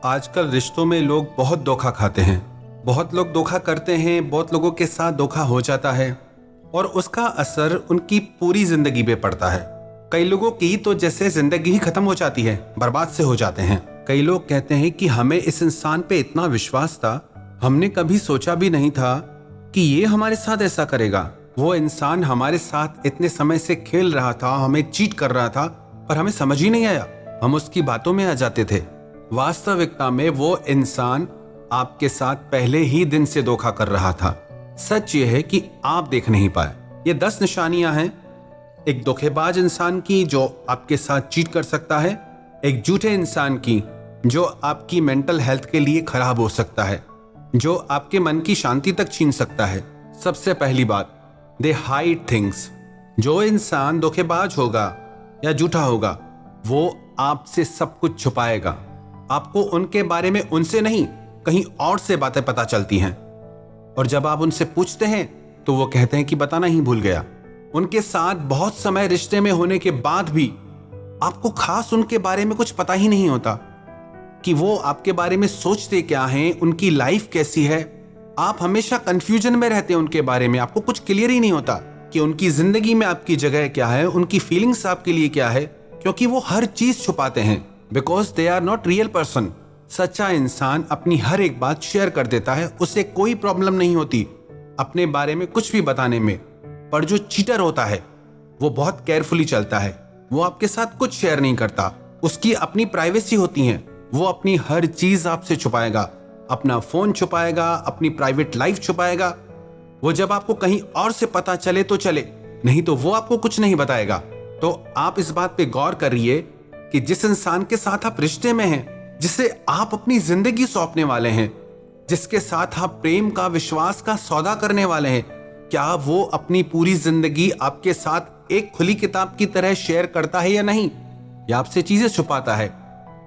आजकल रिश्तों में लोग बहुत धोखा खाते हैं। बहुत लोग धोखा करते हैं, बहुत लोगों के साथ धोखा हो जाता है और उसका असर उनकी पूरी जिंदगी पे पड़ता है। कई लोगों की तो जैसे जिंदगी ही खत्म हो जाती है, बर्बाद से हो जाते हैं। कई लोग कहते हैं कि हमें इस इंसान पे इतना विश्वास था, हमने कभी सोचा भी नहीं था कि ये हमारे साथ ऐसा करेगा। वो इंसान हमारे साथ इतने समय से खेल रहा था, हमें चीट कर रहा था, पर हमें समझ ही नहीं आया। हम उसकी बातों में आ जाते थे। वास्तविकता में वो इंसान आपके साथ पहले ही दिन से धोखा कर रहा था। सच ये है कि आप देख नहीं पाए। ये 10 निशानियां हैं एक धोखेबाज इंसान की जो आपके साथ चीट कर सकता है, एक झूठे इंसान की जो आपकी मेंटल हेल्थ के लिए खराब हो सकता है, जो आपके मन की शांति तक छीन सकता है। सबसे पहली बात, दे हाइड थिंग्स। जो इंसान धोखेबाज होगा या झूठा होगा वो आपसे सब कुछ छुपाएगा। आपको उनके बारे में उनसे नहीं, कहीं और से बातें पता चलती हैं और जब आप उनसे पूछते हैं तो वो कहते हैं कि बताना ही भूल गया। उनके साथ बहुत समय रिश्ते में होने के बाद भी आपको खास उनके बारे में कुछ पता ही नहीं होता कि वो आपके बारे में सोचते क्या हैं, उनकी लाइफ कैसी है। आप हमेशा कंफ्यूजन में रहते हैं उनके बारे में। आपको कुछ क्लियर ही नहीं होता कि उनकी जिंदगी में आपकी जगह क्या है, उनकी फीलिंग्स आपके लिए क्या है, क्योंकि वो हर चीज छुपाते हैं। Because they are not real person. सच्चा इंसान अपनी हर एक बात शेयर कर देता है, उसे कोई प्रॉब्लम नहीं होती अपने बारे में कुछ भी बताने में। पर जो चीटर होता है वो बहुत केयरफुली चलता है, वो आपके साथ कुछ शेयर नहीं करता। उसकी अपनी प्राइवेसी होती है, वो अपनी हर चीज आपसे छुपाएगा, अपना फोन छुपाएगा, अपनी प्राइवेट लाइफ छुपाएगा। वो जब आपको कहीं और से पता चले तो चले, नहीं तो वो आपको कुछ नहीं बताएगा। तो आप इस बात पे गौर करिए कि जिस इंसान के साथ आप रिश्ते में हैं, जिसे आप अपनी जिंदगी सौंपने वाले हैं, जिसके साथ आप प्रेम का, विश्वास का सौदा करने वाले हैं, क्या वो अपनी पूरी जिंदगी आपके साथ एक खुली किताब की तरह शेयर करता है या नहीं, या आपसे चीजें छुपाता है?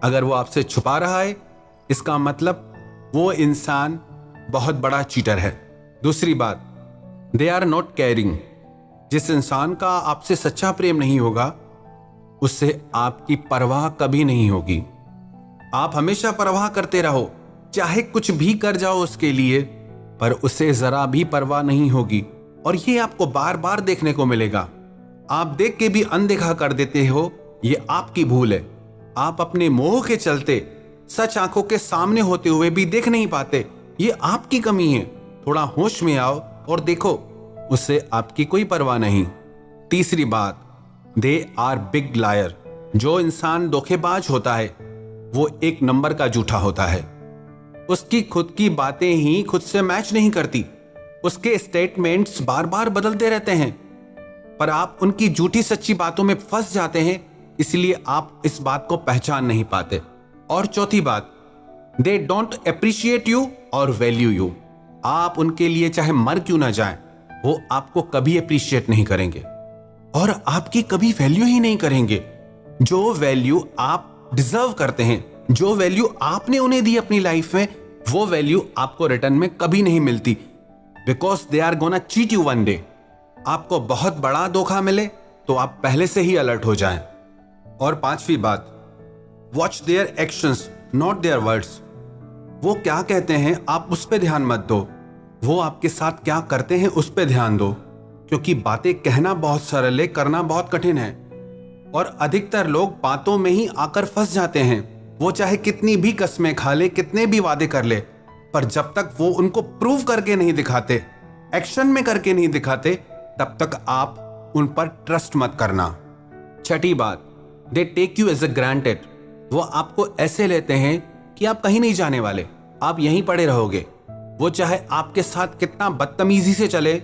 अगर वो आपसे छुपा रहा है इसका मतलब वो इंसान बहुत बड़ा चीटर है। दूसरी बात, दे आर नॉट केयरिंग। जिस इंसान का आपसे सच्चा प्रेम नहीं होगा उससे आपकी परवाह कभी नहीं होगी। आप हमेशा परवाह करते रहो, चाहे कुछ भी कर जाओ उसके लिए, पर उसे जरा भी परवाह नहीं होगी और ये आपको बार बार देखने को मिलेगा। आप देख के भी अनदेखा कर देते हो, ये आपकी भूल है। आप अपने मोह के चलते सच आंखों के सामने होते हुए भी देख नहीं पाते, ये आपकी कमी है। थोड़ा होश में आओ और देखो, उससे आपकी कोई परवाह नहीं। तीसरी बात, दे आर बिग लायर। जो इंसान धोखेबाज होता है वो एक नंबर का झूठा होता है। उसकी खुद की बातें ही खुद से मैच नहीं करती, उसके स्टेटमेंट्स बार बार बदलते रहते हैं, पर आप उनकी झूठी सच्ची बातों में फंस जाते हैं, इसलिए आप इस बात को पहचान नहीं पाते। और चौथी बात, दे डोंट अप्रिशिएट यू और वैल्यू यू। आप उनके लिए चाहे मर क्यों ना जाएं, वो आपको कभी अप्रिशिएट नहीं करेंगे और आपकी कभी वैल्यू ही नहीं करेंगे। जो वैल्यू आप डिजर्व करते हैं, जो वैल्यू आपने उन्हें दी अपनी लाइफ में, वो वैल्यू आपको रिटर्न में कभी नहीं मिलती। Because they are gonna cheat you one day. आपको बहुत बड़ा धोखा मिले तो आप पहले से ही अलर्ट हो जाएं। और पांचवी बात, watch their actions not their words. वो क्या कहते हैं आप उस पर ध्यान मत दो, वो आपके साथ क्या करते हैं उस पर ध्यान दो, क्योंकि बातें कहना बहुत सरल है, करना बहुत कठिन है और अधिकतर लोग बातों में ही आकर फंस जाते हैं। वो चाहे कितनी भी कस्में खा ले, कितने भी वादे कर ले, पर जब तक वो उनको प्रूव करके नहीं दिखाते, एक्शन में करके नहीं दिखाते, तब तक आप उन पर ट्रस्ट मत करना। छठी बात, they take you as a granted. वो आपको ऐसे लेते हैं कि आप कहीं नहीं जाने वाले, आप यहीं पड़े रहोगे। वो चाहे आपके साथ कितना बदतमीजी से चले,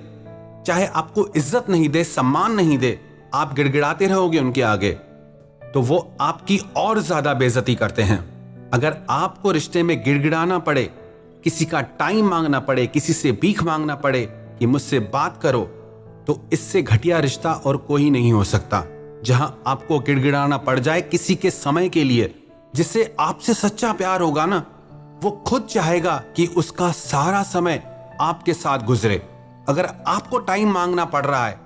चाहे आपको इज्जत नहीं दे, सम्मान नहीं दे, आप गिड़गिड़ाते रहोगे उनके आगे, तो वो आपकी और ज्यादा बेइज्जती करते हैं। अगर आपको रिश्ते में गिड़गिड़ाना पड़े, किसी का टाइम मांगना पड़े, किसी से भीख मांगना पड़े कि मुझसे बात करो, तो इससे घटिया रिश्ता और कोई नहीं हो सकता। जहां आपको गिड़गिड़ाना पड़ जाए किसी के समय के लिए, जिससे आपसे सच्चा प्यार होगा ना, वो खुद चाहेगा कि उसका सारा समय आपके साथ गुजरे। अगर आपको टाइम मांगना पड़ रहा है,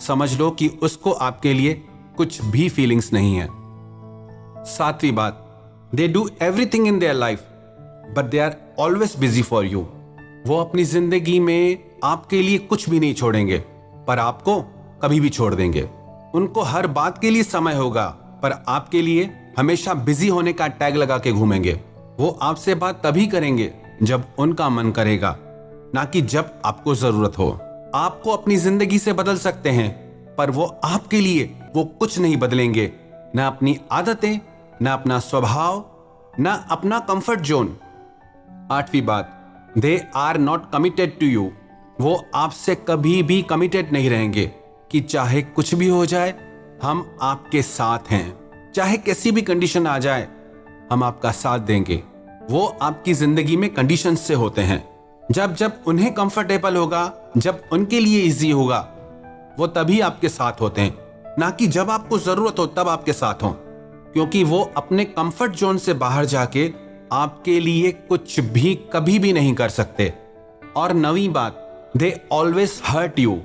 समझ लो कि उसको आपके लिए कुछ भी फीलिंग्स नहीं है। सातवीं बात, they do everything in their life but they are always busy for you. वो अपनी जिंदगी में आपके लिए कुछ भी नहीं छोड़ेंगे पर आपको कभी भी छोड़ देंगे। उनको हर बात के लिए समय होगा पर आपके लिए हमेशा बिजी होने का टैग लगा के घूमेंगे। वो आपसे बात तभी करेंगे जब उनका मन करेगा, ना कि जब आपको जरूरत हो। आपको अपनी जिंदगी से बदल सकते हैं पर वो आपके लिए वो कुछ नहीं बदलेंगे, ना अपनी आदतें, ना अपना स्वभाव, ना अपना कंफर्ट जोन। 8वीं बात, they are not committed to you. वो आपसे कभी भी कमिटेड नहीं रहेंगे कि चाहे कुछ भी हो जाए हम आपके साथ हैं, चाहे कैसी भी कंडीशन आ जाए हम आपका साथ देंगे। वो आपकी जिंदगी में कंडीशन से होते हैं। जब जब उन्हें कंफर्टेबल होगा, जब उनके लिए इजी होगा, वो तभी आपके साथ होते हैं, ना कि जब आपको जरूरत हो तब आपके साथ हो, क्योंकि वो अपने कंफर्ट जोन से बाहर जाके आपके लिए कुछ भी कभी भी नहीं कर सकते। और 9वीं बात, they always hurt you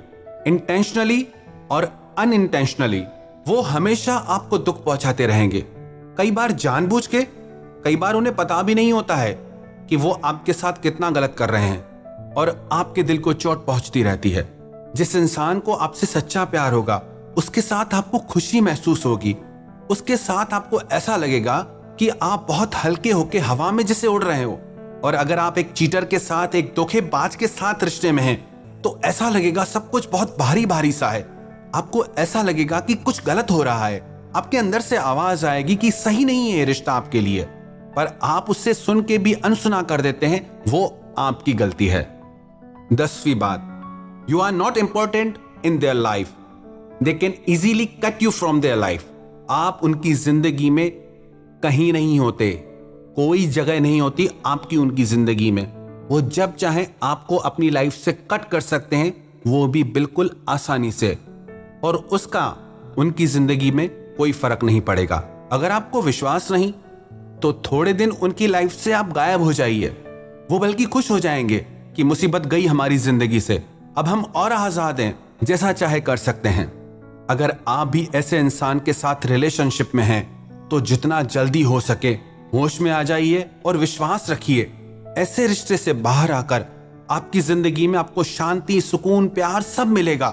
intentionally और अनइंटेंशनली। वो हमेशा आपको दुख पहुंचाते रहेंगे, कई बार जानबूझ के, कई बार उन्हें पता भी नहीं होता है कि वो आपके साथ कितना गलत कर रहे हैं और आपके दिल को चोट पहुंचती रहती है। जिस इंसान को आपसे सच्चा प्यार होगा उसके साथ आपको खुशी महसूस होगी, उसके साथ आपको ऐसा लगेगा कि आप बहुत हल्के होके हवा में जैसे उड़ रहे हो। और अगर आप एक चीटर के साथ, एक धोखेबाज के साथ रिश्ते में हैं तो ऐसा लगेगा सब कुछ बहुत भारी भारी सा है। आपको ऐसा लगेगा कि कुछ गलत हो रहा है, आपके अंदर से आवाज आएगी कि सही नहीं है ये रिश्ता आपके लिए, पर आप उससे सुन के भी अनसुना कर देते हैं, वो आपकी गलती है। 10वीं बात, you are not important in their life, they can easily cut you from their life. आप उनकी जिंदगी में कहीं नहीं होते, कोई जगह नहीं होती आपकी उनकी जिंदगी में। वो जब चाहे आपको अपनी लाइफ से कट कर सकते हैं, वो भी बिल्कुल आसानी से, और उसका उनकी जिंदगी में कोई फर्क नहीं पड़ेगा। अगर आपको विश्वास नहीं तो थोड़े दिन उनकी लाइफ से आप गायब हो जाइए, वो बल्कि खुश हो जाएंगे कि मुसीबत गई हमारी जिंदगी से, अब हम और आजाद हैं, जैसा चाहे कर सकते हैं। अगर आप भी ऐसे इंसान के साथ रिलेशनशिप में हैं तो जितना जल्दी हो सके होश में आ जाइए और विश्वास रखिए, ऐसे रिश्ते से बाहर आकर आपकी जिंदगी में आपको शांति, सुकून, प्यार सब मिलेगा।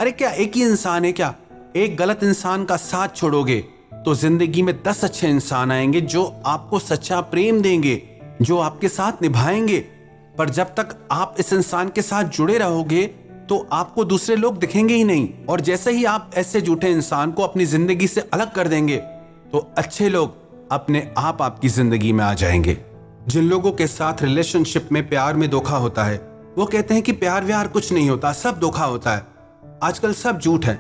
अरे क्या एक ही इंसान है क्या? एक गलत इंसान का साथ छोड़ोगे तो जिंदगी में 10 अच्छे इंसान आएंगे जो आपको सच्चा प्रेम देंगे, जो आपके साथ निभाएंगे। पर जब तक आप इस इंसान के साथ जुड़े रहोगे तो आपको दूसरे लोग दिखेंगे ही नहीं, और जैसे ही आप ऐसे झूठे इंसान को अपनी जिंदगी से अलग कर देंगे तो अच्छे लोग अपने आप आपकी जिंदगी में आ जाएंगे। जिन लोगों के साथ रिलेशनशिप में, प्यार में धोखा होता है, वो कहते हैं कि प्यार व्यार कुछ नहीं होता, सब धोखा होता है, आजकल सब झूठ है।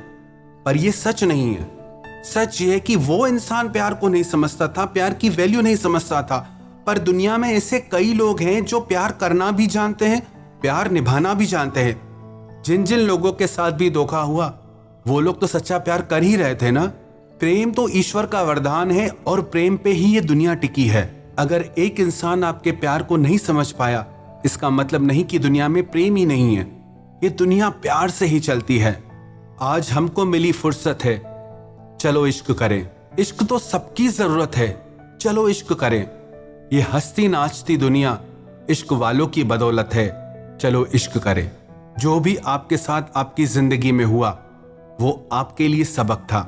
पर ये सच नहीं है। सच ये है कि वो इंसान प्यार को नहीं समझता था, प्यार की वैल्यू नहीं समझता था। पर दुनिया में ऐसे कई लोग हैं जो प्यार करना भी जानते हैं, प्यार निभाना भी जानते हैं। जिन जिन लोगों के साथ भी धोखा हुआ वो लोग तो सच्चा प्यार कर ही रहे थे ना। प्रेम तो ईश्वर का वरदान है और प्रेम पे ही ये दुनिया टिकी है। अगर एक इंसान आपके प्यार को नहीं समझ पाया, इसका मतलब नहीं कि दुनिया में प्रेम ही नहीं है। ये दुनिया प्यार से ही चलती है। आज हमको मिली फुर्सत है, चलो इश्क करें। इश्क तो सबकी जरूरत है, चलो इश्क करें। ये हंसती नाचती दुनिया इश्क वालों की बदौलत है, चलो इश्क करें। जो भी आपके साथ आपकी जिंदगी में हुआ वो आपके लिए सबक था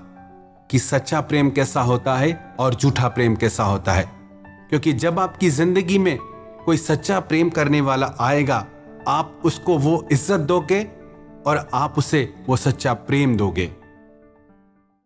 कि सच्चा प्रेम कैसा होता है और झूठा प्रेम कैसा होता है। क्योंकि जब आपकी जिंदगी में कोई सच्चा प्रेम करने वाला आएगा, आप उसको वो इज्जत दोगे और आप उसे वो सच्चा प्रेम दोगे।